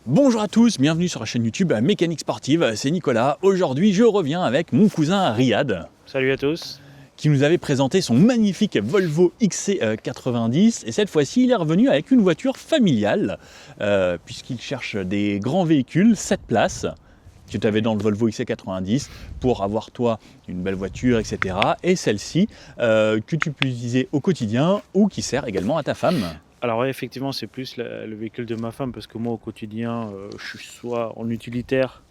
Bonjour à tous, bienvenue sur la chaîne YouTube Mécanique Sportive, c'est Nicolas. Aujourd'hui je reviens avec mon cousin Riyad Salut à tous. qui nous avait présenté son magnifique Volvo XC90 et cette fois-ci il est revenu avec une voiture familiale puisqu'il cherche des grands véhicules 7 places que tu avais dans le Volvo XC90 pour avoir toi une belle voiture etc. Et celle-ci que tu peux utiliser au quotidien ou qui sert également à ta femme. Alors ouais, effectivement, c'est plus le véhicule de ma femme parce que moi, au quotidien, je suis soit en utilitaire,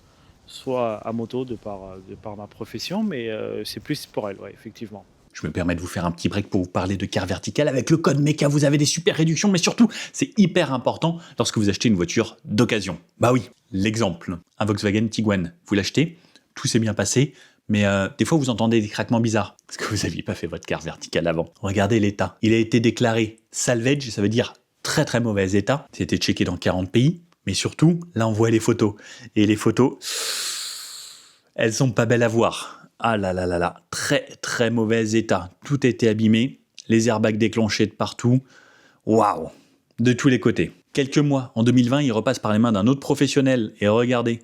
soit à moto de par ma profession, mais c'est plus pour elle, ouais, effectivement. Je me permets de vous faire un petit break pour vous parler de Car Vertical. Avec le code MECA, vous avez des super réductions, mais surtout, c'est hyper important lorsque vous achetez une voiture d'occasion. Bah oui, l'exemple, un Volkswagen Tiguan, vous l'achetez, tout s'est bien passé, mais des fois vous entendez des craquements bizarres, parce que vous n'aviez pas fait votre Car Vertical avant. Regardez l'état, il a été déclaré salvage, ça veut dire très très mauvais état, c'était checké dans 40 pays, mais surtout, là on voit les photos, et les photos, elles sont pas belles à voir. Ah là là là là, très très mauvais état. Tout était abîmé, les airbags déclenchés de partout. Waouh, de tous les côtés. Quelques mois, en 2020, il repasse par les mains d'un autre professionnel et regardez,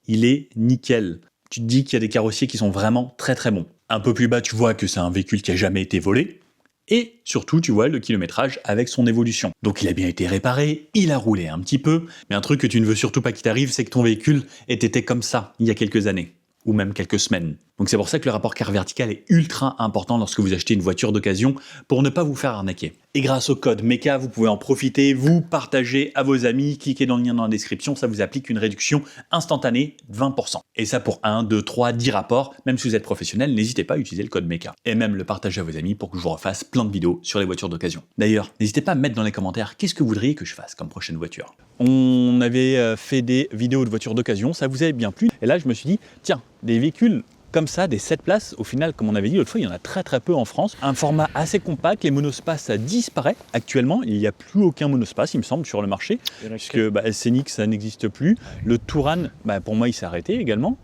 il est nickel. Tu te dis qu'il y a des carrossiers qui sont vraiment très très bons. Un peu plus bas, tu vois que c'est un véhicule qui a jamais été volé. Et surtout, tu vois le kilométrage avec son évolution. Donc il a bien été réparé, il a roulé un petit peu, mais un truc que tu ne veux surtout pas qu'il t'arrive, c'est que ton véhicule ait été comme ça il y a quelques années ou même quelques semaines. Donc c'est pour ça que le rapport Car Vertical est ultra important lorsque vous achetez une voiture d'occasion pour ne pas vous faire arnaquer. Et grâce au code MECA, vous pouvez en profiter, vous partager à vos amis, cliquez dans le lien dans la description, ça vous applique une réduction instantanée de 20%. Et ça pour 1, 2, 3, 10 rapports, même si vous êtes professionnel, n'hésitez pas à utiliser le code MECA. Et même le partager à vos amis pour que je vous refasse plein de vidéos sur les voitures d'occasion. D'ailleurs, n'hésitez pas à me mettre dans les commentaires qu'est-ce que vous voudriez que je fasse comme prochaine voiture. On avait fait des vidéos de voitures d'occasion, ça vous avait bien plu. Et là, je me suis dit, tiens, des véhicules comme ça, des 7 places, au final, comme on avait dit l'autre fois, il y en a très très peu en France. Un format assez compact, les monospaces, ça disparaît actuellement. Il n'y a plus aucun monospace, il me semble, sur le marché. Puisque Scénic, ça n'existe plus. Ouais. Le Touran, pour moi, il s'est arrêté également.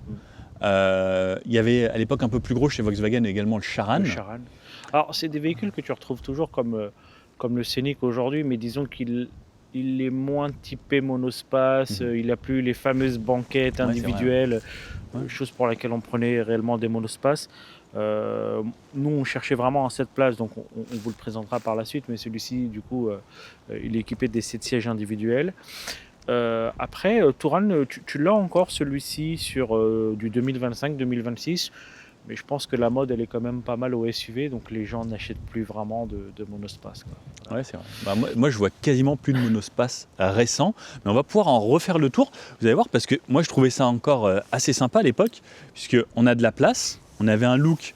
Il y avait à l'époque un peu plus gros chez Volkswagen également le Charan. Le Charan. Alors, c'est des véhicules que tu retrouves toujours comme le Scénic aujourd'hui, mais disons qu'il est moins typé monospace, il n'a plus les fameuses banquettes individuelles, chose pour laquelle on prenait réellement des monospaces. Nous, on cherchait vraiment un 7 places, donc on vous le présentera par la suite, mais celui-ci, du coup, il est équipé des 7 sièges individuels. Après, Touran, tu l'as encore celui-ci sur du 2025-2026. Mais je pense que la mode, elle est quand même pas mal au SUV, donc les gens n'achètent plus vraiment de monospace. Voilà. Ouais, c'est vrai. Moi, je vois quasiment plus de monospace récents, mais on va pouvoir en refaire le tour. Vous allez voir, parce que moi, je trouvais ça encore assez sympa à l'époque, puisqu'on a de la place, on avait un look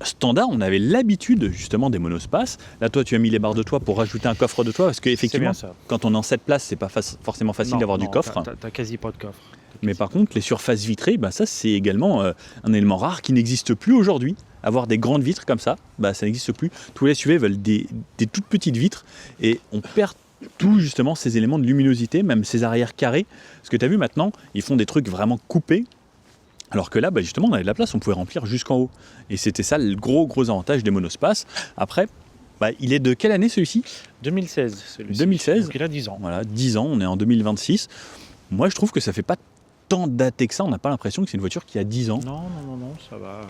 standard, on avait l'habitude justement des monospaces. Là, toi, tu as mis les barres de toit pour rajouter un coffre de toit, parce qu'effectivement, quand on est en 7 places, c'est pas forcément facile d'avoir du coffre. T'as quasi pas de coffre. Mais par contre, les surfaces vitrées, ça c'est également un élément rare qui n'existe plus aujourd'hui. Avoir des grandes vitres comme ça, ça n'existe plus. Tous les SUV veulent des toutes petites vitres et on perd tout justement ces éléments de luminosité, même ces arrières carrés. Parce que tu as vu maintenant, ils font des trucs vraiment coupés. Alors que là, justement, on avait de la place, on pouvait remplir jusqu'en haut. Et c'était ça le gros avantage des monospaces. Après, il est de quelle année celui-ci ? 2016. Celui-ci. 2016. Donc il a 10 ans. Voilà, 10 ans, on est en 2026. Moi, je trouve que ça fait pas tant daté que ça, on n'a pas l'impression que c'est une voiture qui a 10 ans. Non, ça va.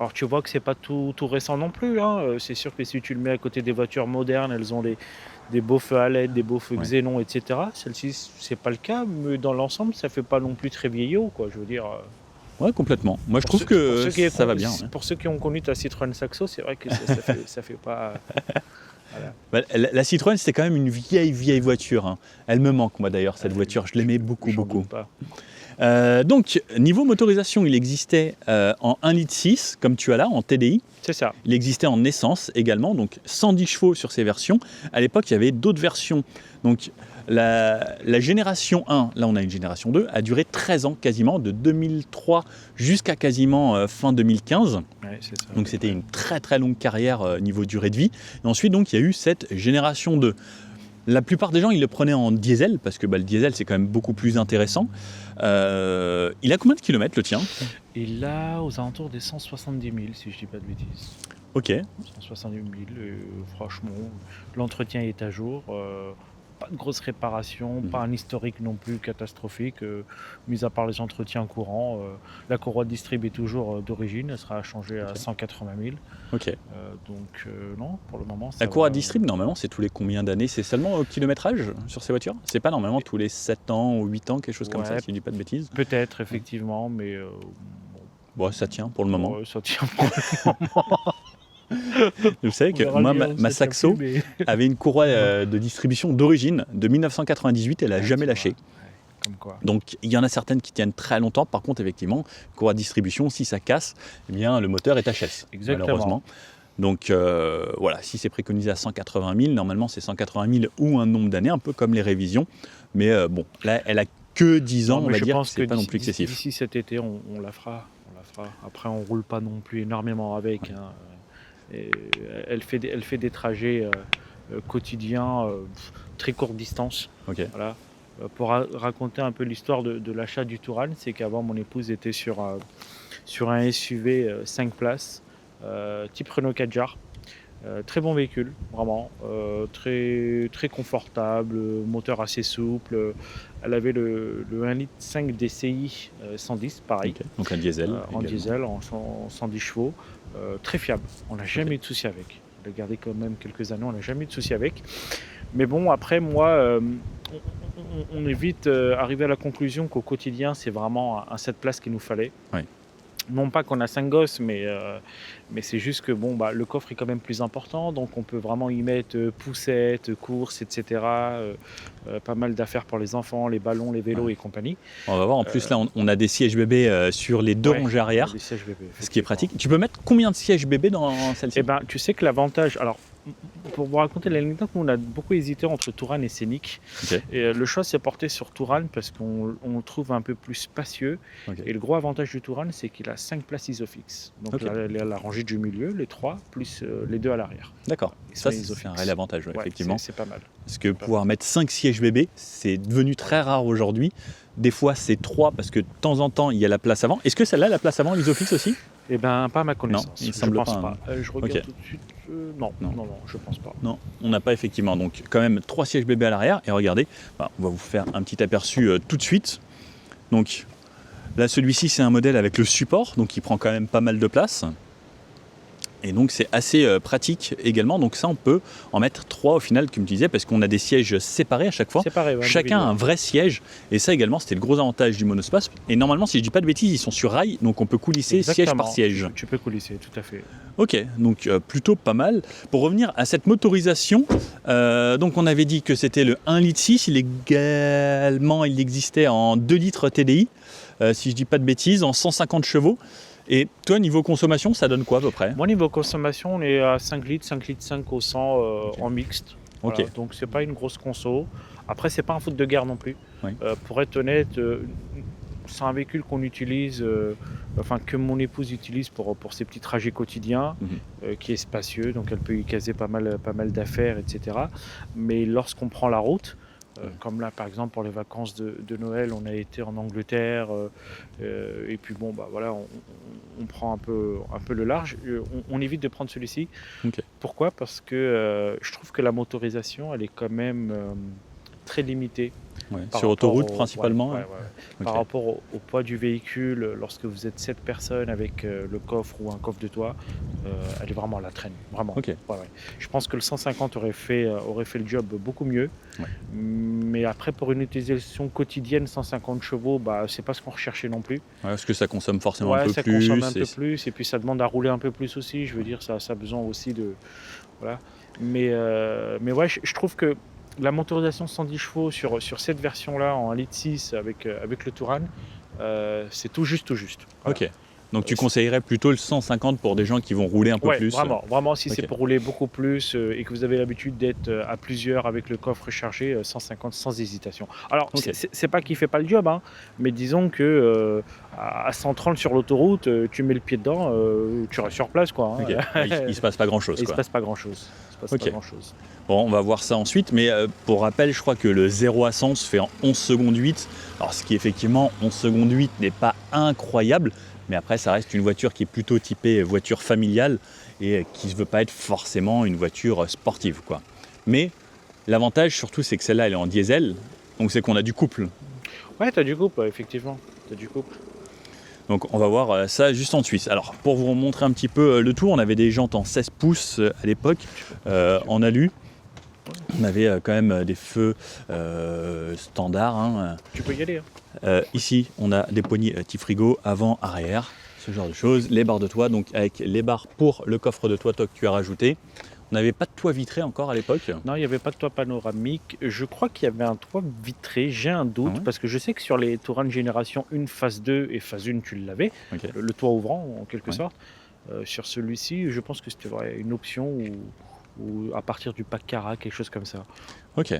Alors tu vois que c'est pas tout récent non plus. C'est sûr que si tu le mets à côté des voitures modernes, elles ont des beaux feux à LED, des beaux feux xénon, etc. Celle-ci, c'est pas le cas, mais dans l'ensemble, ça fait pas non plus très vieillot, quoi. Je veux dire. Ouais, complètement. Moi, je trouve que ça va bien. Pour ceux qui ont connu ta Citroën Saxo, c'est vrai que ça fait pas. Voilà. La Citroën, c'était quand même une vieille voiture. Hein. Elle me manque, moi d'ailleurs, cette voiture. Je l'aimais beaucoup. Donc, niveau motorisation, il existait en 1,6 litre, comme tu as là, en TDI. C'est ça. Il existait en essence également, donc 110 chevaux sur ces versions. À l'époque, il y avait d'autres versions. Donc, la génération 1, là on a une génération 2, a duré 13 ans quasiment, de 2003 jusqu'à quasiment fin 2015. Ouais, c'est ça. Donc c'était une très longue carrière niveau durée de vie. Et ensuite donc il y a eu cette génération 2. La plupart des gens ils le prenaient en diesel, parce que le diesel c'est quand même beaucoup plus intéressant. Il a combien de kilomètres le tien ? Il a aux alentours des 170 000 si je dis pas de bêtises. Ok. 170 000, franchement, l'entretien est à jour. pas de grosses réparations, pas un historique non plus catastrophique, mis à part les entretiens courants. La courroie de distrib est toujours d'origine, elle sera changée à 180 000. Ok. Donc non, pour le moment, ça La courroie va. de distrib, normalement, c'est tous les combien d'années? C'est seulement au kilométrage sur ces voitures? C'est pas normalement tous les 7 ans ou 8 ans, quelque chose comme ça, Ouais, si je dis pas de bêtises? peut-être, effectivement, mais Bon, ça tient pour le moment. ça tient pour le moment. Vous savez On que verra moi, bien où ma ça tient Saxo plus, mais- avait une courroie de distribution d'origine de 1998, elle a jamais Tu lâché. vois, ouais, comme quoi. Donc il y en a certaines qui tiennent très longtemps. Par contre, effectivement, courroie de distribution, si ça casse, eh bien le moteur est HS, Exactement. malheureusement. Donc voilà, si c'est préconisé à 180 000, normalement c'est 180 000 ou un nombre d'années, un peu comme les révisions. Mais bon, là, elle a que 10 ans, Non, on mais va je dire, pense c'est que pas non plus excessif. d'ici cet été, on la fera. Après, on roule pas non plus énormément avec. Hein. Et elle fait des trajets quotidiens, très courte distance. Ok. Voilà. Pour raconter un peu l'histoire de l'achat du Touran, c'est qu'avant mon épouse était sur un SUV 5 places, type Renault Kadjar. Très bon véhicule, vraiment, très, très confortable, moteur assez souple. Elle avait le 1,5 litre DCI 110, pareil, Ok. Donc un diesel. en également. diesel, en 110 chevaux, très fiable. On n'a jamais eu de souci avec. On l'a gardé quand même quelques années, on n'a jamais eu de souci avec. Mais bon, après, moi, on est vite arrivé à la conclusion qu'au quotidien, c'est vraiment un 7 places qu'il nous fallait. Ouais. Non pas qu'on a 5 gosses, mais c'est juste que bon, le coffre est quand même plus important, donc on peut vraiment y mettre poussettes, courses, etc. Pas mal d'affaires pour les enfants, les ballons, les vélos et compagnie. On va voir, en plus là, on a des sièges bébés sur les deux Ouais, rangées arrière, des sièges bébés, ce qui est effectivement. pratique. Tu peux mettre combien de sièges bébés dans celle-ci? Eh ben, tu sais que l'avantage, alors pour vous raconter l'anecdote, nous on a beaucoup hésité entre Touran et Scénic. Ok. Et le choix s'est porté sur Touran parce qu'on le trouve un peu plus spacieux. Ok. Et le gros avantage du Touran, c'est qu'il a 5 places isofixes. Donc Ok. la rangée du milieu, les 3, plus les 2 à l'arrière. D'accord. Ils Ça, sont c'est isofixes. un réel avantage, ouais, Ouais, effectivement. c'est pas mal. Parce que pouvoir mettre 5 sièges bébés, c'est devenu très rare aujourd'hui. Des fois, c'est 3 parce que de temps en temps, il y a la place avant. Est-ce que celle-là, la place avant, l'isofix aussi? Eh ben, pas à ma connaissance. il je semble pense pas, pas. hein. Je regarde Ok. tout de suite. Non, je pense pas. Non, on n'a pas effectivement. Donc quand même 3 sièges bébés à l'arrière. Et regardez, on va vous faire un petit aperçu tout de suite. Donc là, celui-ci, c'est un modèle avec le support, donc il prend quand même pas mal de place. Et donc c'est assez pratique également. Donc ça, on peut en mettre 3 au final, comme tu disais, parce qu'on a des sièges séparés à chaque fois. C'est pareil. Ouais, Chacun a un individuel. vrai siège. Et ça également, c'était le gros avantage du monospace. Et normalement, si je dis pas de bêtises, ils sont sur rail, donc on peut coulisser siège par Exactement. siège. Tu peux coulisser, tout à fait. Ok, donc plutôt pas mal. Pour revenir à cette motorisation, donc on avait dit que c'était le 1,6 litre. Il existait en 2 litres TDI, si je dis pas de bêtises, en 150 chevaux. Et toi, niveau consommation, ça donne quoi à peu près? Moi, niveau consommation, on est à 5 litres, 5 litres 5 au 100 en mixte. Ok. Voilà, donc c'est pas une grosse conso. Après, c'est pas un foot de guerre non plus. Oui. Pour être honnête, c'est un véhicule qu'on utilise, que mon épouse utilise pour ses petits trajets quotidiens, qui est spacieux, donc elle peut y caser pas mal d'affaires, etc. Mais lorsqu'on prend la route, comme là par exemple pour les vacances de Noël, on a été en Angleterre, et puis bon voilà, on prend un peu le large. On évite de prendre celui-ci. Ok. Pourquoi? Parce que je trouve que la motorisation, elle est quand même très limitée. Ouais. Par Sur rapport autoroute au- principalement? ouais. Ok. Par rapport au poids du véhicule, lorsque vous êtes 7 personnes avec le coffre ou un coffre de toit, elle est vraiment à la traîne, vraiment. Ok. Ouais. Je pense que le 150 aurait fait le job beaucoup mieux. Ouais. Mais après, pour une utilisation quotidienne, 150 chevaux, c'est pas ce qu'on recherchait non plus. Ouais, parce que ça consomme forcément un peu ça plus. consomme un peu et- plus, et puis ça demande à rouler un peu plus aussi. Je veux dire, ça a besoin aussi de... Voilà. Mais ouais, je trouve que la motorisation 110 chevaux sur cette version-là, en 1,6 litre avec le Touran, c'est tout juste. Voilà. Ok. Donc tu conseillerais plutôt le 150 pour des gens qui vont rouler un peu Ouais, plus? vraiment, si Ok. c'est pour rouler beaucoup plus et que vous avez l'habitude d'être à plusieurs avec le coffre chargé, 150 sans hésitation. Alors, Ok. c'est pas qu'il fait pas le job, hein, mais disons que à 130 sur l'autoroute, tu mets le pied dedans, tu restes sur place, quoi. Hein. Ok. Il se passe pas grand-chose, Il se quoi. passe pas grand-chose. Ok. Bon, on va voir ça ensuite, mais pour rappel, je crois que le 0 à 100 se fait en 11 secondes 8. Alors, ce qui effectivement, 11 secondes 8 n'est pas incroyable, mais après, ça reste une voiture qui est plutôt typée voiture familiale et qui ne veut pas être forcément une voiture sportive, quoi. Mais L'avantage surtout, c'est que celle-là, elle est en diesel, donc c'est qu'on a du couple. Ouais, t'as du couple, effectivement. T'as du couple. Donc on va voir ça juste en Suisse. Alors pour vous montrer un petit peu le tout, on avait des jantes en 16 pouces à l'époque, en alu. On avait quand même des feux standards. Hein. Tu peux y aller. Hein. Ici, on a des poignées Tifrigo avant, arrière, ce genre de choses. Les barres de toit, donc avec les barres pour le coffre de toit que tu as rajouté. On n'avait pas de toit vitré encore à l'époque. Non, il n'y avait pas de toit panoramique. Je crois qu'il y avait un toit vitré, j'ai un doute, parce que je sais que sur les Touran Génération 1, phase 2 et phase 1, tu l'avais, le toit ouvrant en quelque sorte. Sur celui-ci, je pense que c'était une option ou à partir du pack Cara, quelque chose comme ça. Ok.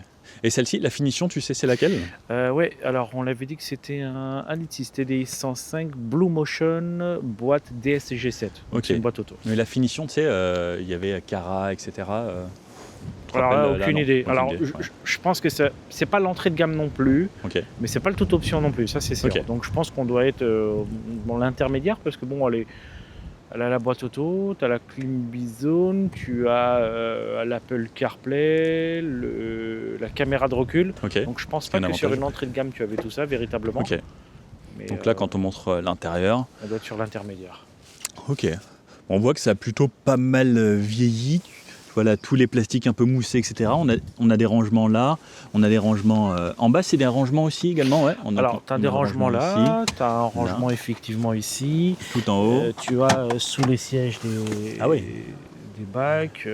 Et celle-ci, la finition, tu sais c'est laquelle? Oui, alors on l'avait dit que c'était un Alitis TDI 105 Blue Motion boîte DSG7. Donc c'est une boîte auto. Mais la finition, tu sais, il y avait Cara, etc. Alors aucune idée. Alors je pense que c'est pas l'entrée de gamme non plus, mais c'est pas le toute option non plus, ça c'est sûr. Donc je pense qu'on doit être dans l'intermédiaire parce que bon, elle a la boîte auto, tu as la Climbizone, tu as l'Apple CarPlay, la caméra de recul. Donc je pense pas que sur une entrée de gamme tu avais tout ça véritablement. Mais donc là quand on montre l'intérieur, elle doit être sur l'intermédiaire. Ok. On voit que ça a plutôt pas mal vieilli. Voilà, tous les plastiques un peu moussés, etc. On a des rangements là, on a des rangements en bas, c'est des rangements aussi également, ouais. Alors, tu as des rangements là, tu as un rangement effectivement ici. Tout en haut. Tu as sous les sièges des bacs.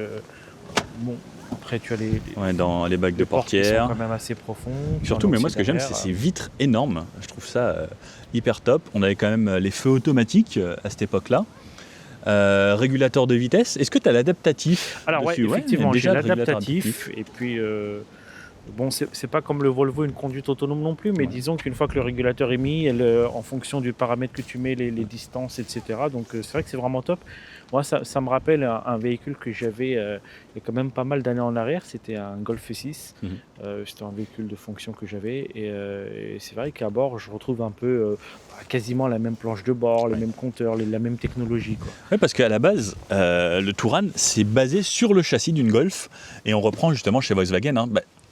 Bon, après tu as dans les bacs de portière. Qui sont quand même assez profonds. Surtout, mais moi ce que j'aime, c'est ces vitres énormes. Je trouve ça hyper top. On avait quand même les feux automatiques à cette époque-là. Régulateur de vitesse, est-ce que tu as l'adaptatif? Alors oui, effectivement, j'ai l'adaptatif et puis bon, c'est pas comme le Volvo une conduite autonome non plus, mais disons qu'une fois que le régulateur est mis, en fonction du paramètre que tu mets, les distances, etc. Donc c'est vrai que c'est vraiment top. Moi, ça me rappelle un véhicule que j'avais il y a quand même pas mal d'années en arrière, c'était un Golf 6. C'était un véhicule de fonction que j'avais et c'est vrai qu'à bord, je retrouve un peu quasiment la même planche de bord, les mêmes compteurs, la même technologie. Oui, parce qu'à la base, le Touran, c'est basé sur le châssis d'une Golf et on reprend justement chez Volkswagen.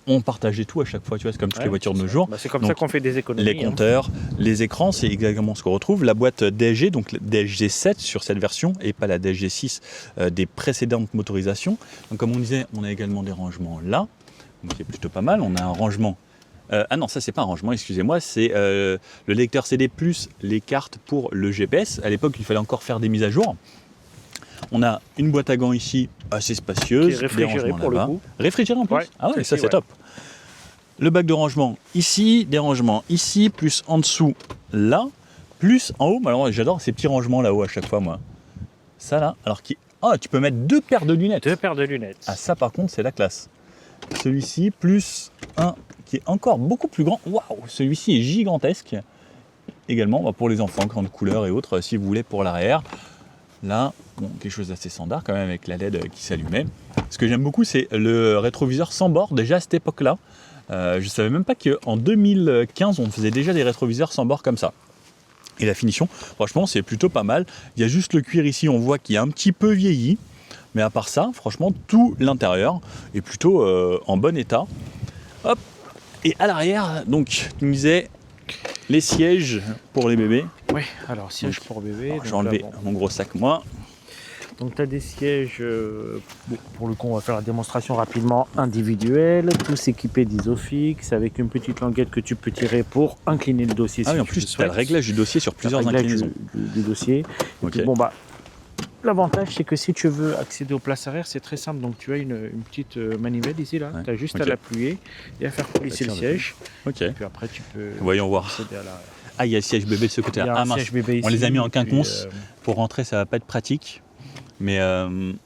On partageait tout à chaque fois, tu vois, c'est comme toutes les voitures de nos jours. C'est comme ça qu'on fait des économies. Les compteurs, les écrans, c'est exactement ce qu'on retrouve. La boîte DSG, donc DSG 7 sur cette version et pas la DSG 6 des précédentes motorisations. Donc comme on disait, on a également des rangements là, donc c'est plutôt pas mal. On a un rangement. Ah non, ça c'est pas un rangement, excusez-moi, c'est le lecteur CD plus les cartes pour le GPS. À l'époque, il fallait encore faire des mises à jour. On a une boîte à gants ici, assez spacieuse. Qui est réfrigérée pour le coup. Réfrigérée en plus. Ah ouais, ça c'est top. Le bac de rangement ici, des rangements ici, plus en dessous là, plus en haut. Alors j'adore ces petits rangements là-haut à chaque fois, moi. Ça là, alors tu peux mettre 2 paires de lunettes. 2 paires de lunettes. Ah ça par contre c'est la classe. Celui-ci plus un qui est encore beaucoup plus grand. Waouh, celui-ci est gigantesque. Également pour les enfants, grande couleur et autres, si vous voulez pour l'arrière. Là, bon, quelque chose d'assez standard quand même avec la LED qui s'allumait. Ce que j'aime beaucoup, c'est le rétroviseur sans bord, déjà à cette époque-là. Je ne savais même pas qu'en 2015, on faisait déjà des rétroviseurs sans bord comme ça. Et la finition, franchement, c'est plutôt pas mal. Il y a juste le cuir ici, on voit qu'il est un petit peu vieilli. Mais à part ça, franchement, tout l'intérieur est plutôt en bon état. Hop. Et à l'arrière, donc, tu me disais les sièges pour les bébés. Oui, alors sièges pour bébés. J'ai enlevé mon gros sac, moi. Donc tu as des sièges, pour le coup on va faire la démonstration rapidement, individuels, tous équipés d'Isofix, avec une petite languette que tu peux tirer pour incliner le dossier. Ah oui, en plus tu as le réglage du dossier sur plusieurs inclinaisons. Du dossier. Okay. Puis, l'avantage c'est que si tu veux accéder aux places arrière, c'est très simple. Donc tu as une petite manivelle ici, là. Tu as juste à l'appuyer et à faire coulisser le siège. Et puis après tu peux accéder à l'arrière. Ah, il y a le siège bébé de ce côté-là. Ah mince, on les a mis en quinconce. Pour rentrer, ça va pas être pratique. Mais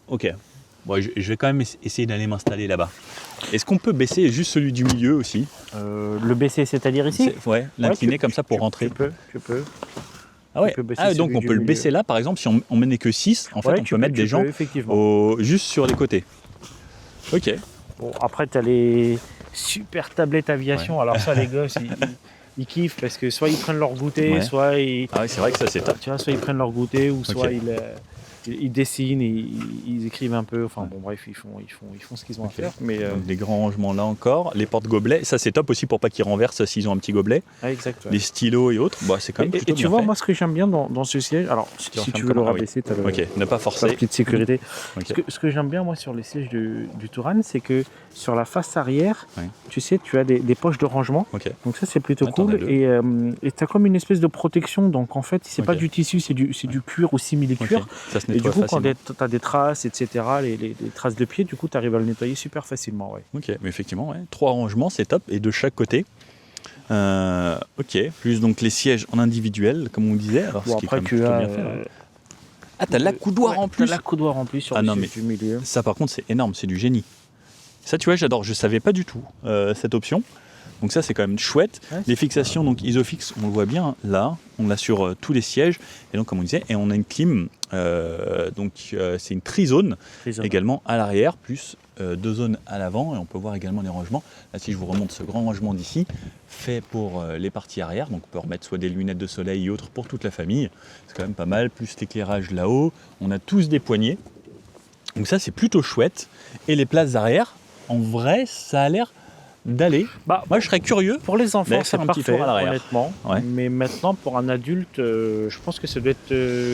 ok, bon, je vais quand même essayer d'aller m'installer là-bas. Est-ce qu'on peut baisser juste celui du milieu aussi? Le baisser, c'est-à-dire ici? Ouais, l'incliner comme ça pour rentrer. Tu peux. Ah ouais, donc on peut le baisser là, par exemple, si on met que 6, en fait on peut mettre des gens juste sur les côtés. Ok. Bon, après tu as les super tablettes aviation, alors ça les gosses, ils kiffent parce que soit ils prennent leur goûter, soit ils... Ah oui, c'est vrai que ça c'est top. Tu vois, soit ils prennent leur goûter ou soit ils dessinent, ils écrivent un peu. Enfin bon, bref, ils font ce qu'ils ont à faire. Mais donc, des grands rangements là encore. Les porte-gobelets, ça c'est top aussi pour pas qu'ils renversent s'ils ont un petit gobelet. Exact. Ouais. Les stylos et autres, bah, c'est quand même plutôt et tu bien vois, fait. moi, ce que j'aime bien dans ce siège, alors si tu veux le rabaisser, tu as Ok, ne pas forcer. la petite sécurité. Okay. Ce que j'aime bien, moi, sur les sièges du Touran, c'est que sur la face arrière, tu sais, tu as des poches de rangement. Donc ça, c'est plutôt cool. Et tu as comme une espèce de protection. Donc en fait, c'est pas du tissu, c'est du cuir ou simili-cuir. Ça se et du coup, facilement. quand tu as des traces, etc., les traces de pied, du coup, tu arrives à le nettoyer super facilement. Ouais. Ok, mais effectivement, 3 rangements, c'est top. Et de chaque côté. Ok, plus donc les sièges en individuel, comme on disait. Alors, bon, ce après, qui est bien fait. Ah, t'as l'accoudoir en plus. T'as l'accoudoir en plus sur le siège du milieu. Ça, par contre, c'est énorme, c'est du génie. Ça, tu vois, j'adore. Je savais pas du tout cette option. Donc ça, c'est quand même chouette. Les fixations, donc Isofix, on le voit bien là. On l'a sur tous les sièges. Et donc, comme on disait, et on a une clim. C'est une trizone également à l'arrière, plus 2 zones à l'avant. Et on peut voir également les rangements. Là, si je vous remonte ce grand rangement d'ici, fait pour les parties arrière. Donc, on peut remettre soit des lunettes de soleil ou autres pour toute la famille. C'est quand même pas mal. Plus l'éclairage là-haut. On a tous des poignées. Donc ça, c'est plutôt chouette. Et les places arrière, en vrai, ça a l'air d'aller. Moi, je serais curieux. Pour les enfants, c'est un parfait, petit tour à l'arrière. honnêtement. Mais maintenant, pour un adulte, je pense que ça doit être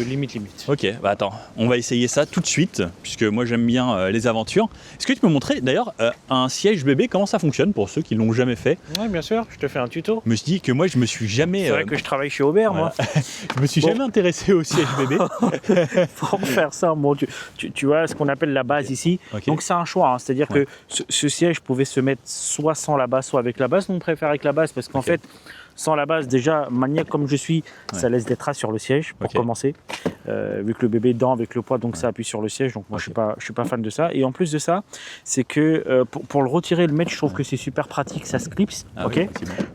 limite. Ok, bah attends, on va essayer ça tout de suite, puisque moi j'aime bien les aventures. Est-ce que tu peux me montrer d'ailleurs un siège bébé, comment ça fonctionne pour ceux qui l'ont jamais fait? Oui, bien sûr, je te fais un tuto. Je me suis dit que moi je me suis jamais... C'est vrai que je travaille chez Aubert, moi. Je me suis jamais intéressé au siège bébé. Pour faire ça, bon, tu vois ce qu'on appelle la base ici. Donc c'est un choix, hein. C'est-à-dire que ce siège pouvait se mettre soit sans la base, soit avec la base. Nous on préfère avec la base parce qu'en fait, sans la base, déjà, maniaque comme je suis, ça laisse des traces sur le siège pour commencer. Vu que le bébé est dedans avec le poids, donc ça appuie sur le siège. Donc moi, je suis pas fan de ça. Et en plus de ça, c'est que pour le retirer et le mettre, je trouve que c'est super pratique, ça se clipse.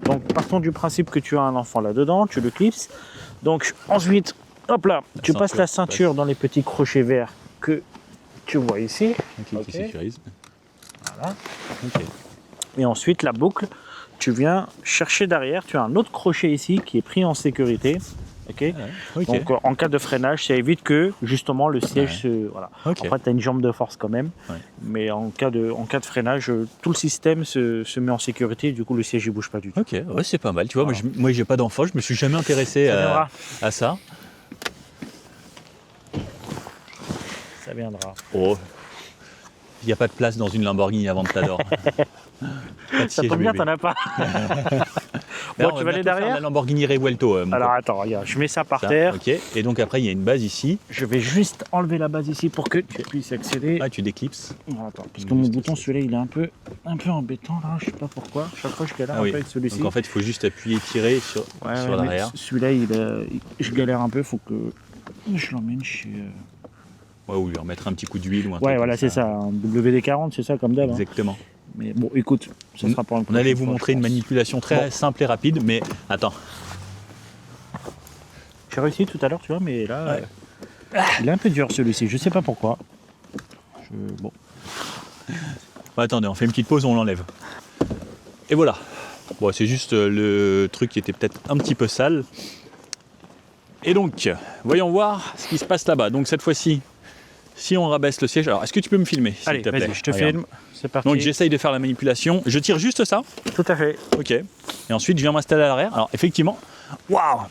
Donc partons du principe que tu as un enfant là-dedans, tu le clipses. Donc ensuite, hop là, tu passes la ceinture dans les petits crochets verts que tu vois ici. Qui sécurise. Voilà. Et ensuite, la boucle, tu viens chercher derrière, tu as un autre crochet ici qui est pris en sécurité. Donc en cas de freinage, ça évite que justement le siège se... Voilà. Après, tu as une jambe de force quand même. Mais en cas de freinage, tout le système se met en sécurité et du coup le siège ne bouge pas du tout. Ok, c'est pas mal. Tu vois, moi j'ai pas d'enfant, je me suis jamais intéressé à ça. Ça viendra. Oh, il n'y a pas de place dans une Lamborghini Aventador. Ça tombe bien, t'en as pas. Bon, tu vas aller derrière. La Lamborghini Revuelto. Alors attends, regarde, je mets ça par terre. Ok. Et donc après, il y a une base ici. Je vais juste enlever la base ici pour que tu puisses accéder. Ah, tu déclipses. Attends, parce que mon bouton, celui-là, il est un peu embêtant là. Je sais pas pourquoi. Chaque fois, je galère un peu avec celui-ci. Donc en fait, il faut juste appuyer, tirer sur l'arrière. Celui-là, je galère un peu. Faut que je l'emmène chez. Ou lui remettre un petit coup d'huile ou un truc. Ouais, voilà, c'est ça. Un WD-40, c'est ça comme d'hab. Exactement. Mais bon, écoute, ça sera pas un On allait vous montrer une manipulation très simple et rapide, mais attends. J'ai réussi tout à l'heure, tu vois, mais là, il est un peu dur celui-ci. Je sais pas pourquoi. Bon. Attendez, on fait une petite pause, on l'enlève. Et voilà. Bon, c'est juste le truc qui était peut-être un petit peu sale. Et donc, voyons voir ce qui se passe là-bas. Donc cette fois-ci, si on rabaisse le siège, alors est-ce que tu peux me filmer s'il te plaît? Vas-y, je te filme. C'est parti. Donc j'essaye de faire la manipulation. Je tire juste ça. Tout à fait. Ok. Et ensuite, je viens m'installer à l'arrière. Alors effectivement, waouh.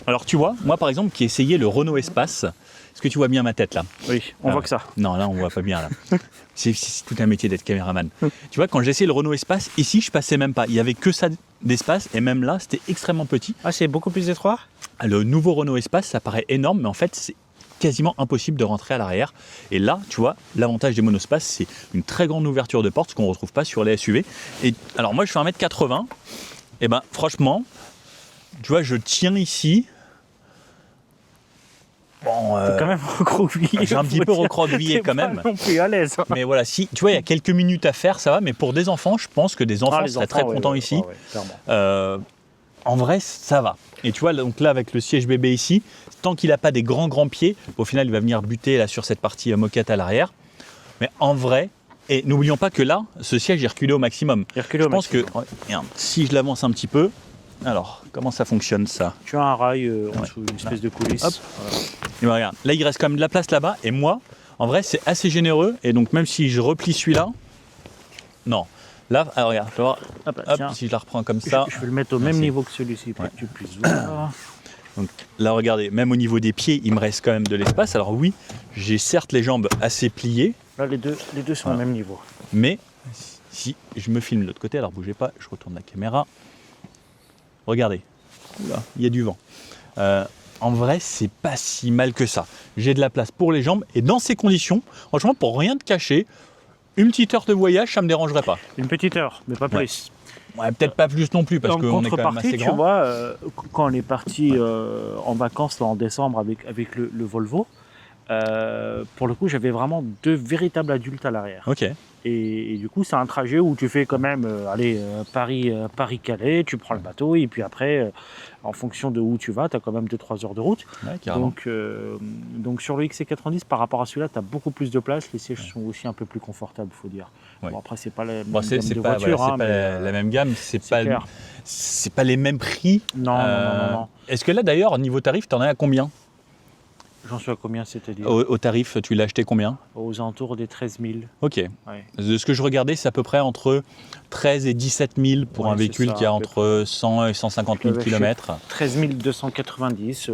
Alors tu vois, moi par exemple, qui ai essayé le Renault Espace, est-ce que tu vois bien ma tête là? Oui, on voit que ça. Non, là on voit pas bien là. C'est tout un métier d'être caméraman. Tu vois, quand j'ai essayé le Renault Espace, ici je passais même pas. Il y avait que ça d'espace et même là c'était extrêmement petit. Ah, c'est beaucoup plus étroit? Le nouveau Renault Espace, ça paraît énorme, mais en fait c'est quasiment impossible de rentrer à l'arrière. Et là, tu vois, l'avantage des monospaces, c'est une très grande ouverture de porte, ce qu'on ne retrouve pas sur les SUV. Et alors moi, je fais 1m80. Et ben franchement, tu vois, je tiens ici. Bon, t'es quand même recroquevillé. J'ai un petit peu recroquevillé quand même. Non plus à l'aise. Mais voilà, si tu vois, il y a quelques minutes à faire, ça va. Mais pour des enfants, je pense que des enfants seraient très contents ici. En vrai, ça va. Et tu vois, donc là, avec le siège bébé ici, tant qu'il n'a pas des grands pieds, au final, il va venir buter là, sur cette partie moquette à l'arrière. Mais en vrai, et n'oublions pas que là, ce siège est reculé au maximum. Je pense que, regarde, si je l'avance un petit peu, alors, comment ça fonctionne ça? Tu as un rail en dessous, une espèce de coulisse. Hop. Et ben, regarde, là il reste quand même de la place là-bas. Et moi, en vrai, c'est assez généreux. Et donc même si je replie celui-là, non. Là, alors regarde, tu vas voir. Hop, Hop, si je la reprends comme ça. Je vais le mettre au même niveau que celui-ci pour que tu puisses voir. Donc là, regardez, même au niveau des pieds, il me reste quand même de l'espace. Alors oui, j'ai certes les jambes assez pliées. Là, les deux sont au même niveau. Mais si je me filme de l'autre côté, alors bougez pas, je retourne la caméra. Regardez, oula, il y a du vent. En vrai, c'est pas si mal que ça. J'ai de la place pour les jambes et dans ces conditions, franchement, pour rien te cacher, une petite heure de voyage, ça me dérangerait pas. Une petite heure, mais pas plus. Ouais, peut-être pas plus non plus parce qu'on est quand même assez grand. Tu vois, quand on est parti en vacances là, en décembre avec le Volvo, pour le coup, j'avais vraiment 2 véritables adultes à l'arrière. Ok. Et du coup, c'est un trajet où tu fais quand même Paris-Calais, tu prends le bateau et puis après, en fonction de où tu vas, tu as quand même 2-3 heures de route. Ouais, donc sur le XC90, par rapport à celui-là, tu as beaucoup plus de place. Les sièges sont aussi un peu plus confortables, il faut dire. Ouais. Bon, après, c'est pas la même gamme de voiture. Voilà, c'est pas la même gamme, c'est pas les mêmes prix. Non. Est-ce que là, d'ailleurs, au niveau tarif, tu en es à combien? J'en suis à combien, c'est-à-dire Au tarif, tu l'as acheté combien? Aux alentours des 13 000. Ok. Ouais. De ce que je regardais, c'est à peu près entre 13 et 17 000 pour un véhicule qui a entre 100 et 150 000 km. 13 290,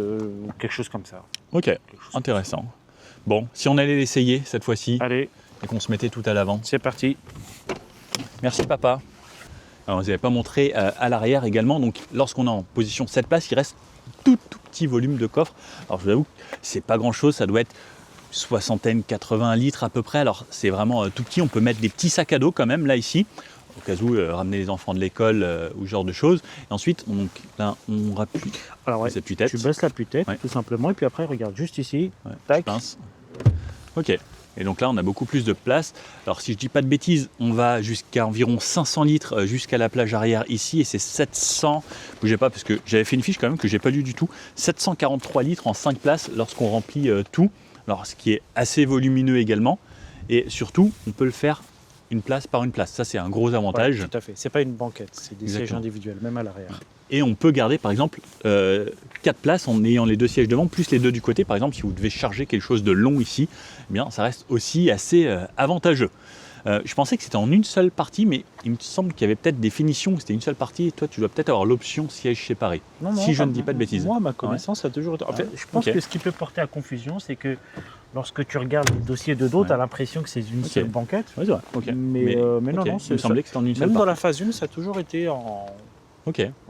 quelque chose comme ça. Ok, intéressant. Bon, si on allait l'essayer cette fois-ci, allez, et qu'on se mettait tout à l'avant. C'est parti. Merci papa. Alors, vous n'avez pas montré à l'arrière également, donc lorsqu'on est en position 7 places, il reste tout petit volume de coffre. Alors je vous avoue que c'est pas grand chose, ça doit être 80 litres à peu près. Alors c'est vraiment tout petit, on peut mettre des petits sacs à dos quand même là ici, au cas où ramener les enfants de l'école ou ce genre de choses. Et ensuite là on rappuie. Alors ouais, appuie-tête. Tu baisses l'appui-tête tout simplement et puis après regarde juste ici. Tac. Ok. Et donc là, on a beaucoup plus de place. Alors, si je dis pas de bêtises, on va jusqu'à environ 500 litres jusqu'à la plage arrière ici. Et c'est 700, bougez pas parce que j'avais fait une fiche quand même que j'ai pas lu du tout, 743 litres en 5 places lorsqu'on remplit tout. Alors, ce qui est assez volumineux également. Et surtout, on peut le faire une place par une place. Ça, c'est un gros avantage. Ouais, tout à fait. C'est pas une banquette, c'est des sièges individuels, même à l'arrière. Et on peut garder par exemple 4 places en ayant les 2 sièges devant, plus les 2 du côté. Par exemple, si vous devez charger quelque chose de long ici, eh bien, ça reste aussi assez avantageux. Je pensais que c'était en une seule partie, mais il me semble qu'il y avait peut-être des finitions où c'était une seule partie. Et toi, tu dois peut-être avoir l'option siège séparé. Non, si je ne dis pas de bêtises. Moi, à ma connaissance, ça a toujours été... En fait, je pense que ce qui peut porter à confusion, c'est que lorsque tu regardes le dossier de dos, tu as l'impression que c'est une seule banquette. Ouais, c'est vrai. Okay. Mais non, il me semblait que c'était en une seule partie. Même dans partie. la phase 1, ça a toujours été en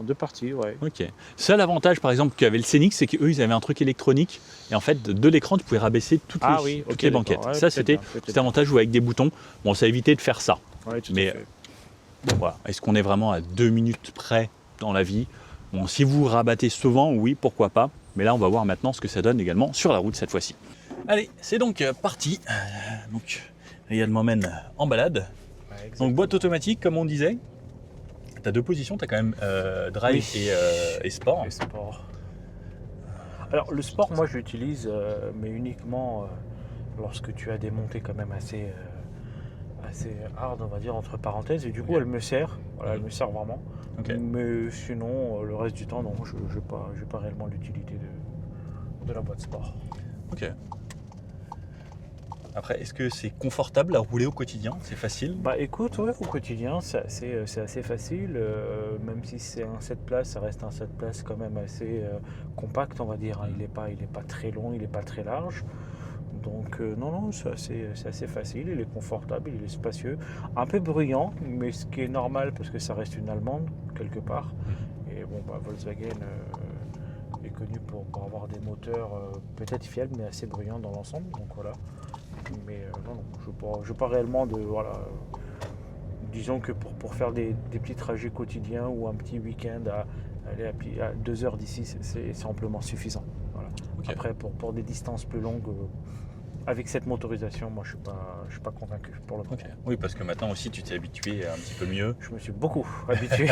2 parties. Ouais. Ok. Seul avantage, par exemple, qu'avait le Scénic, c'est qu'eux, ils avaient un truc électronique. Et en fait, de l'écran, tu pouvais rabaisser toutes les banquettes. Ouais, ça, c'était avantage avec des boutons. Bon, ça évitait de faire ça. Ouais, tout mais à fait. Bon, voilà. Est-ce qu'on est vraiment à 2 minutes près dans la vie? Bon, si vous rabattez souvent, oui, pourquoi pas. Mais là, on va voir maintenant ce que ça donne également sur la route cette fois-ci. Allez, c'est donc parti. Donc, Riyad m'emmène en balade. Ouais, donc, boîte automatique, comme on disait. Tu as 2 positions, tu as quand même drive et sport. Et sport. Alors, le sport, moi, je l'utilise, mais uniquement lorsque tu as des montées quand même assez hard, on va dire, entre parenthèses. Et du coup, elle me sert. Voilà, elle me sert vraiment. Okay. Mais sinon, le reste du temps, non, je n'ai pas réellement l'utilité de la boîte sport. Ok. Après, est-ce que c'est confortable à rouler au quotidien? C'est facile? Bah écoute, ouais, au quotidien, c'est assez facile. Même si c'est un 7 places, ça reste un 7 places quand même assez compact, on va dire. Hein. Il n'est pas très long, il n'est pas très large. Donc non, c'est assez facile, il est confortable, il est spacieux. Un peu bruyant, mais ce qui est normal parce que ça reste une allemande, quelque part. Et bon, Volkswagen est connu pour avoir des moteurs peut-être fiables, mais assez bruyants dans l'ensemble. Donc voilà. Mais non, je veux pas réellement de... Voilà, disons que pour faire des petits trajets quotidiens ou un petit week-end à aller à 2 heures d'ici, c'est amplement suffisant. Voilà. Okay. Après, pour des distances plus longues, avec cette motorisation, moi, je suis pas convaincu pour le moment. Okay. Oui, parce que maintenant aussi, tu t'es habitué un petit peu mieux. Je me suis beaucoup habitué.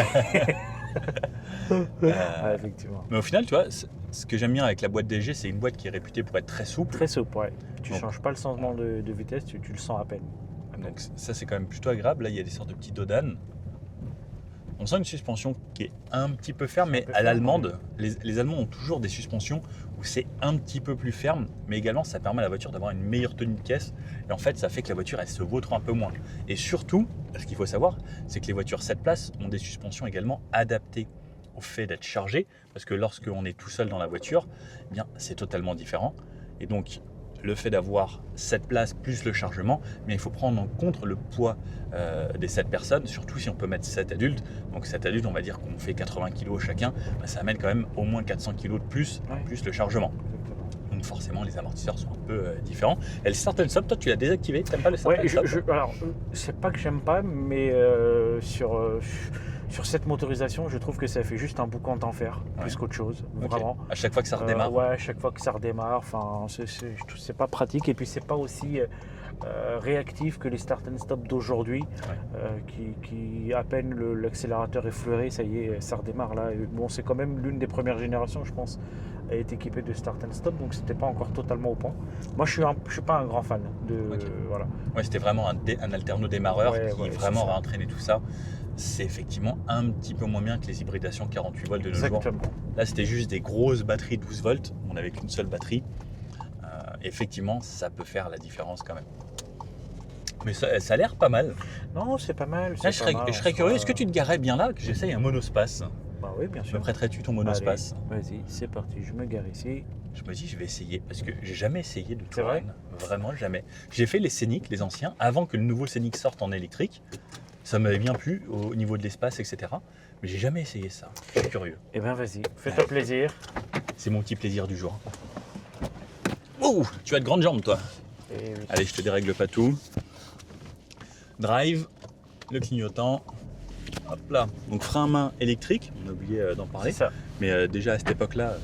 Effectivement. Mais au final, tu vois, ce que j'aime bien avec la boîte DG, c'est une boîte qui est réputée pour être très souple. Très souple, ouais. Tu ne changes pas le changement de vitesse, tu le sens à peine. Donc ça, c'est quand même plutôt agréable. Là, il y a des sortes de petits dodanes. On sent une suspension qui est un petit peu ferme, mais à l'allemande, les Allemands ont toujours des suspensions où c'est un petit peu plus ferme, mais également ça permet à la voiture d'avoir une meilleure tenue de caisse. Et en fait, ça fait que la voiture, elle se vautre un peu moins. Et surtout, ce qu'il faut savoir, c'est que les voitures 7 places ont des suspensions également adaptées au fait d'être chargées, parce que lorsqu'on est tout seul dans la voiture, eh bien, c'est totalement différent. Et donc, le fait d'avoir 7 places plus le chargement, eh bien, il faut prendre en compte le poids des 7 personnes, surtout si on peut mettre 7 adultes. Donc 7 adultes, on va dire qu'on fait 80 kg chacun, bah, ça amène quand même au moins 400 kg de plus, plus le chargement. Donc forcément, les amortisseurs sont un peu différents. Et le Start and Stop, toi, tu l'as désactivé, t'aimes pas le Start and Stop? Alors, c'est pas que j'aime pas, mais sur cette motorisation, je trouve que ça fait juste un boucan en fer, plus qu'autre chose, vraiment. À chaque fois que ça redémarre? Ouais, à chaque fois que ça redémarre, enfin, c'est pas pratique, et puis c'est pas aussi réactif que les Start and Stop d'aujourd'hui, qui à peine l'accélérateur effleuré, ça y est, ça redémarre là. Et bon, c'est quand même l'une des premières générations, je pense, à être équipée de Start and Stop, donc c'était pas encore totalement au point. Moi, je suis pas un grand fan de voilà. Ouais, c'était vraiment un alterno démarreur qui vraiment va entraîner tout ça. C'est effectivement un petit peu moins bien que les hybridations 48 volts de nos jours. Là, c'était juste des grosses batteries 12 volts. On n'avait qu'une seule batterie. Effectivement, ça peut faire la différence quand même. Mais ça a l'air pas mal. Non, c'est pas mal. Là, je serais curieux. Est-ce que tu te garais bien là, que j'essaye un monospace? Bah oui, bien sûr. Me prêterais-tu ton monospace? Vas-y, c'est parti. Je me gare ici. Je me dis, je vais essayer parce que j'ai jamais essayé de Touran. Vraiment jamais. J'ai fait les Scénic, les anciens, avant que le nouveau Scénic sorte en électrique. Ça m'avait bien plu au niveau de l'espace, etc. Mais j'ai jamais essayé ça. Je suis curieux. Eh bien, vas-y, fais-toi plaisir. C'est mon petit plaisir du jour. Oh, tu as de grandes jambes, toi. Oui. Allez, je te dérègle pas tout. Drive, le clignotant. Hop là. Donc frein à main électrique. On a oublié d'en parler. C'est ça. Mais déjà à cette époque-là,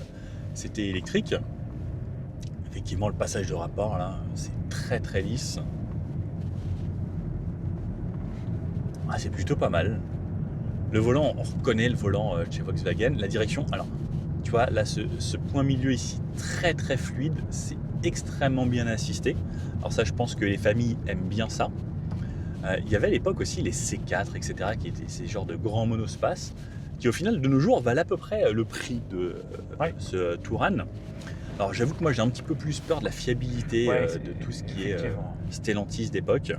c'était électrique. Effectivement, le passage de rapport, là, c'est très très lisse. Ah, c'est plutôt pas mal. Le volant, on reconnaît le volant chez Volkswagen. La direction, alors, tu vois, là, ce point milieu ici, très très fluide, c'est extrêmement bien assisté. Alors ça, je pense que les familles aiment bien ça. Il y avait à l'époque aussi les C4, etc., qui étaient ces genres de grands monospaces, qui au final, de nos jours, valent à peu près le prix de ce Touran. Alors j'avoue que moi, j'ai un petit peu plus peur de la fiabilité de tout ce qui est Stellantis d'époque.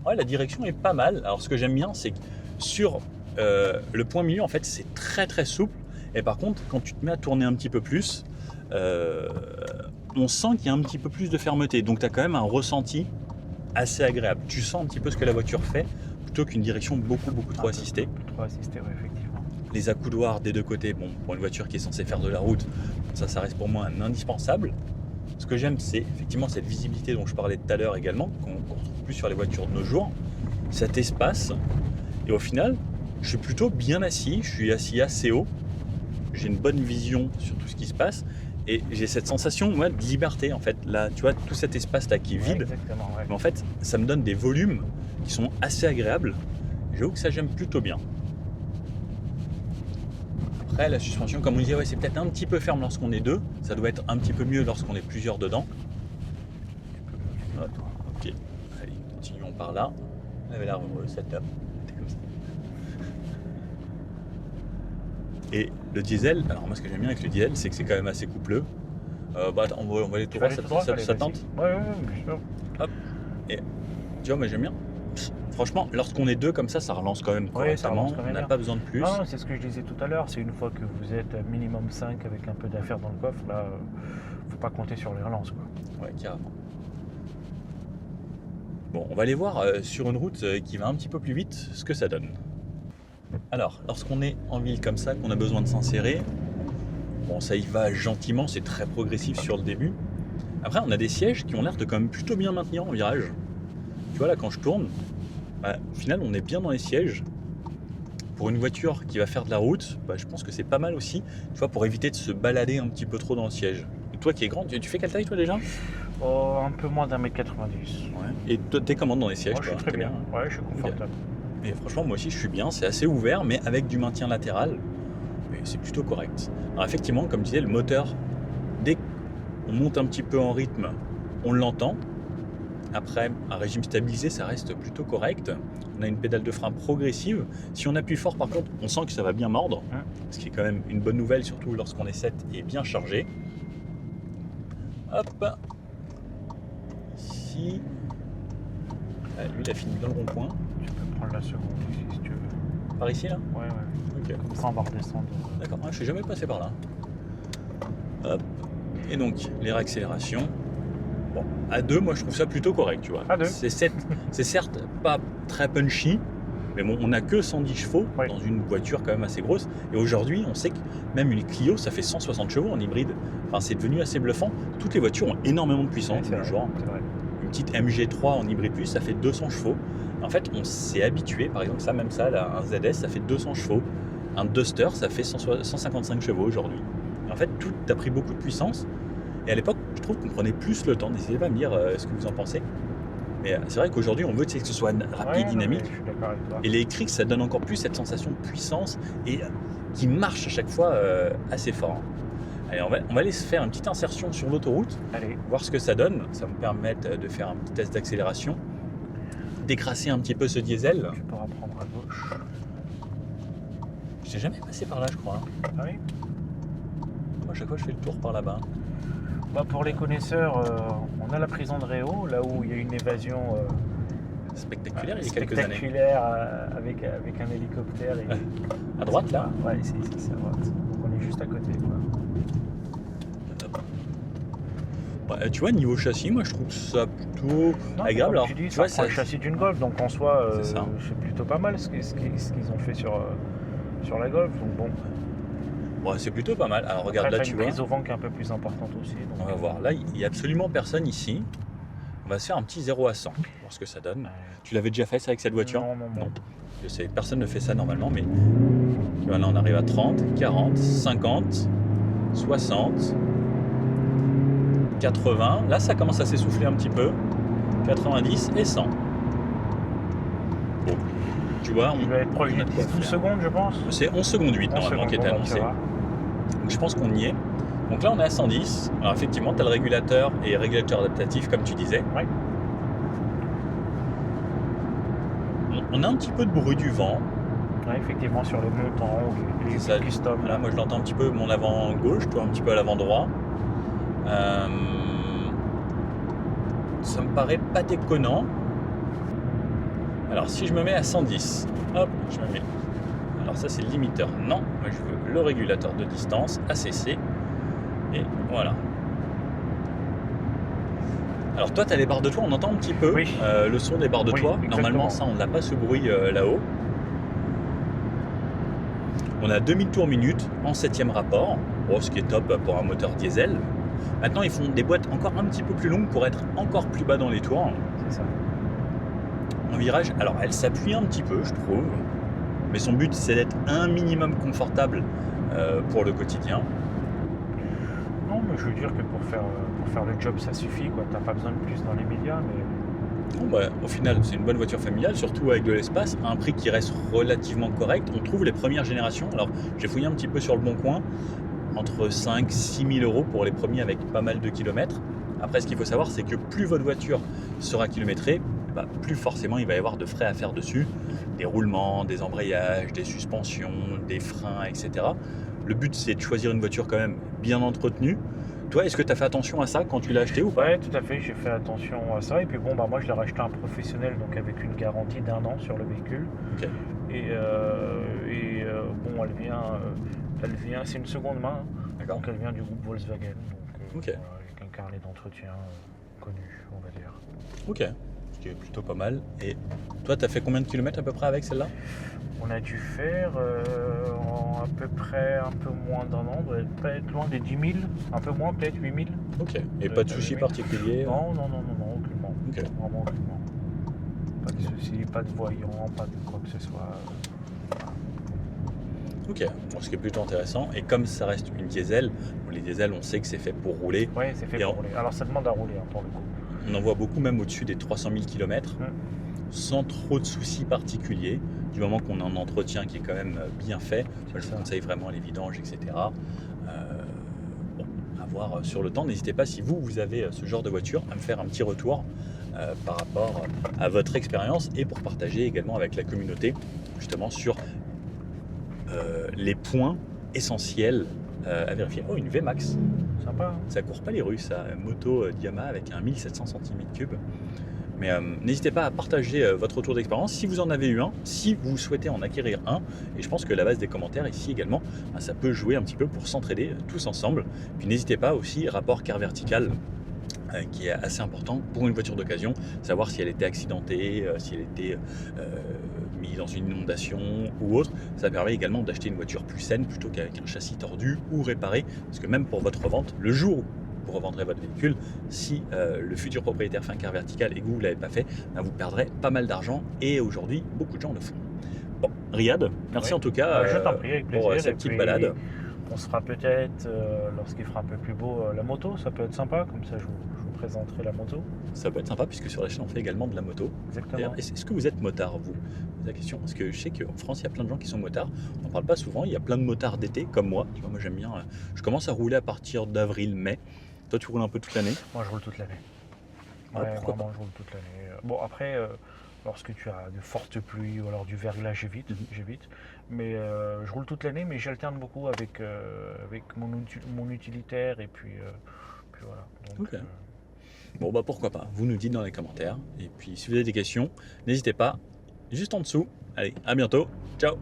Ouais, la direction est pas mal. Alors ce que j'aime bien, c'est que sur le point milieu, en fait, c'est très très souple. Et par contre, quand tu te mets à tourner un petit peu plus, on sent qu'il y a un petit peu plus de fermeté. Donc tu as quand même un ressenti assez agréable. Tu sens un petit peu ce que la voiture fait, plutôt qu'une direction beaucoup trop assistée. Trop assistée, oui, effectivement. Les accoudoirs des deux côtés, bon, pour une voiture qui est censée faire de la route, ça reste pour moi un indispensable. Ce que j'aime, c'est effectivement cette visibilité dont je parlais tout à l'heure également, qu'on retrouve plus sur les voitures de nos jours, cet espace. Et au final, je suis plutôt bien assis, je suis assis assez haut, j'ai une bonne vision sur tout ce qui se passe, et j'ai cette sensation de liberté en fait. Là, tu vois, tout cet espace-là qui est vide, mais en fait, ça me donne des volumes qui sont assez agréables. J'avoue que ça, j'aime plutôt bien. Après, la suspension, comme on disait, c'est peut-être un petit peu ferme lorsqu'on est deux. Ça doit être un petit peu mieux lorsqu'on est plusieurs dedans. Ok, allez, continuons par là. On avait l'air heureux, setup. Comme ça. Et le diesel, alors moi ce que j'aime bien avec le diesel, c'est que c'est quand même assez coupleux. Attends, on va aller tout droit, ça tente. Ouais, bien sûr. Hop. Et tu vois, moi j'aime bien. Franchement, lorsqu'on est deux comme ça relance quand même correctement, on n'a pas besoin de plus. Non, c'est ce que je disais tout à l'heure, c'est une fois que vous êtes minimum 5 avec un peu d'affaires dans le coffre, là, faut pas compter sur les relances, quoi. Ouais, carrément. Bon, on va aller voir sur une route qui va un petit peu plus vite ce que ça donne. Alors, lorsqu'on est en ville comme ça, qu'on a besoin de s'insérer, bon, ça y va gentiment, c'est très progressif sur le début. Après, on a des sièges qui ont l'air de quand même plutôt bien maintenir en virage. Tu vois, là, quand je tourne, au final, on est bien dans les sièges. Pour une voiture qui va faire de la route, je pense que c'est pas mal aussi, tu vois, pour éviter de se balader un petit peu trop dans le siège. Et toi qui es grande, tu fais quelle taille toi déjà? Un peu moins d'1,90 m. Ouais. Et toi, t'es comment dans les sièges? Moi, je suis très bien. Ouais, je suis confortable. Et franchement, moi aussi, je suis bien. C'est assez ouvert, mais avec du maintien latéral. Mais c'est plutôt correct. Alors effectivement, comme je disais, le moteur, dès qu'on monte un petit peu en rythme, on l'entend. Après, un régime stabilisé, ça reste plutôt correct. On a une pédale de frein progressive. Si on appuie fort, par contre, on sent que ça va bien mordre, ce qui est quand même une bonne nouvelle, surtout lorsqu'on est 7 et bien chargé. Hop. Ici. Ah, lui, il a fini dans le rond-point. Tu peux prendre la seconde ici si tu veux. Par ici, là? Ouais. Ok. Comme ça, on va redescendre. D'accord, je suis jamais passé par là. Hop. Et donc, les réaccélérations. Bon, à 2, moi je trouve ça plutôt correct, tu vois. À 2. C'est certes pas très punchy, mais bon, on n'a que 110 chevaux dans une voiture quand même assez grosse. Et aujourd'hui, on sait que même une Clio, ça fait 160 chevaux en hybride. Enfin, c'est devenu assez bluffant. Toutes les voitures ont énormément de puissance de nos jours. Une petite MG3 en hybride plus, ça fait 200 chevaux. En fait, on s'est habitué, par exemple, ça, là, un ZS, ça fait 200 chevaux. Un Duster, ça fait 155 chevaux aujourd'hui. En fait, tout a pris beaucoup de puissance. Et à l'époque, je trouve qu'on prenait plus le temps. N'hésitez pas à me dire ce que vous en pensez. Mais c'est vrai qu'aujourd'hui, on veut que ce soit rapide, dynamique. Je suis d'accord avec toi. Et l'électrique, ça donne encore plus cette sensation de puissance et qui marche à chaque fois assez fort. Allez, on va aller se faire une petite insertion sur l'autoroute. Allez. Voir ce que ça donne. Ça va me permettre de faire un petit test d'accélération. Décrasser un petit peu ce diesel. Tu pourras prendre à gauche. Je n'ai jamais passé par là, je crois. Ah oui? À chaque fois, je fais le tour par là-bas. Bah pour les connaisseurs, on a la prison de Réau, là où il y a une évasion spectaculaire il y a quelques années. Spectaculaire avec un hélicoptère. Et, à droite, là? Ouais, c'est à droite. Donc on est juste à côté. Quoi. Ouais, tu vois, niveau châssis, moi je trouve ça plutôt agréable. Alors, tu dis, ça prend le châssis d'une Golf, donc en soi, c'est plutôt pas mal ce qu'ils ont fait sur la Golf. Donc bon. Ouais, c'est plutôt pas mal. Alors regarde, là tu vois. Une prise au vent qui est un peu plus importante aussi. Donc... On va voir. Là, il n'y a absolument personne ici. On va se faire un petit 0 à 100, voir ce que ça donne. Tu l'avais déjà fait ça avec cette voiture? Non. Je sais, personne ne fait ça normalement, mais là on arrive à 30, 40, 50, 60, 80. Là, ça commence à s'essouffler un petit peu. 90 et 100. Bon, tu vois, on va être proche de 12 secondes, je pense. C'est 11 secondes 8 normalement qui était annoncé. Donc je pense qu'on y est. Donc là, on est à 110. Alors effectivement, tu as le régulateur et régulateur adaptatif, comme tu disais. Ouais. On a un petit peu de bruit du vent. Ouais, effectivement, sur les montants, les custom. Là, moi, je l'entends un petit peu mon avant gauche, toi un petit peu à l'avant droit. Ça me paraît pas déconnant. Alors, si je me mets à 110, hop, je me mets. Alors, ça, c'est le limiteur. Non, moi, je veux le régulateur de distance, ACC. Et voilà. Alors toi, tu as les barres de toit, on entend un petit peu le son des barres de toit. Exactement. Normalement, ça, on n'a pas ce bruit là-haut. On a 2000 tours minute en 7e rapport, ce qui est top pour un moteur diesel. Maintenant, ils font des boîtes encore un petit peu plus longues pour être encore plus bas dans les tours. C'est ça. En virage, alors elle s'appuie un petit peu, je trouve. Mais son but, c'est d'être un minimum confortable pour le quotidien. Non, mais je veux dire que pour faire le job, ça suffit. Tu n'as pas besoin de plus dans les médias. Mais... Bon, au final, c'est une bonne voiture familiale, surtout avec de l'espace, à un prix qui reste relativement correct. On trouve les premières générations. Alors, j'ai fouillé un petit peu sur le bon coin, entre 5 000 et 6 000 euros pour les premiers avec pas mal de kilomètres. Après, ce qu'il faut savoir, c'est que plus votre voiture sera kilométrée, plus forcément il va y avoir de frais à faire dessus, des roulements, des embrayages, des suspensions, des freins, etc. Le but, c'est de choisir une voiture quand même bien entretenue. Toi, est-ce que tu as fait attention à ça quand tu l'as acheté ou pas? Ouais, tout à fait, j'ai fait attention à ça. Et puis bon, moi je l'ai racheté à un professionnel, donc avec une garantie d'1 an sur le véhicule. Okay. Et bon, elle vient, c'est une seconde main. Donc elle vient du groupe Volkswagen. Donc avec un carnet d'entretien connu, on va dire. Ok, ce qui est plutôt pas mal. Et toi, tu as fait combien de kilomètres à peu près avec celle-là? On a dû faire à peu près un peu moins d'un an, on doit pas être loin des 10 000, un peu moins peut-être 8 000. Ok, et pas de soucis particuliers? Non, aucunement. Okay. Vraiment aucunement. Pas de soucis, pas de voyants, pas de quoi que ce soit. Ok, bon, ce qui est plutôt intéressant. Et comme ça reste une diesel, les diesels, on sait que c'est fait pour rouler. Oui, c'est fait pour rouler. Alors ça demande à rouler pour le coup. On en voit beaucoup même au-dessus des 300 000 km, sans trop de soucis particuliers. Du moment qu'on a un entretien qui est quand même bien fait, je vous conseille vraiment les vidanges, etc. Bon, à voir sur le temps. N'hésitez pas, si vous avez ce genre de voiture, à me faire un petit retour par rapport à votre expérience et pour partager également avec la communauté justement sur les points essentiels à vérifier. Oh, une VMAX. Sympa. Hein. Ça court pas les rues, ça. Moto Yamaha avec un 1700 cm3. Mais n'hésitez pas à partager votre retour d'expérience si vous en avez eu un, si vous souhaitez en acquérir un. Et je pense que la base des commentaires ici également, ça peut jouer un petit peu pour s'entraider tous ensemble. Puis n'hésitez pas aussi, rapport car vertical, qui est assez important pour une voiture d'occasion, savoir si elle était accidentée, si elle était mise dans une inondation ou autre. Ça permet également d'acheter une voiture plus saine plutôt qu'avec un châssis tordu ou réparé, parce que même pour votre revente, le jour où vous revendrez votre véhicule, si le futur propriétaire fait un car vertical et que vous ne l'avez pas fait, vous perdrez pas mal d'argent et aujourd'hui beaucoup de gens le font. Bon, Riyad, merci en tout cas je t'en prie, avec plaisir, pour cette petite balade. On se fera peut-être, lorsqu'il fera un peu plus beau, la moto, ça peut être sympa, comme ça je vous présenterai la moto. Ça peut être sympa puisque sur la chaîne on fait également de la moto. Exactement. Est-ce que vous êtes motard vous? C'est la question, parce que je sais qu'en France il y a plein de gens qui sont motards, on n'en parle pas souvent, il y a plein de motards d'été comme moi, tu vois, moi j'aime bien, je commence à rouler à partir d'avril, mai. Toi tu roules un peu toute l'année? Moi je roule toute l'année. Ah, Ouais, vraiment je roule toute l'année. Bon après, lorsque tu as de fortes pluies ou alors du verglas, j'évite. Mais je roule toute l'année, mais j'alterne beaucoup avec mon utilitaire et puis voilà. Donc, ok. Bon bah pourquoi pas, vous nous dites dans les commentaires. Et puis si vous avez des questions, n'hésitez pas, juste en dessous. Allez, à bientôt, ciao.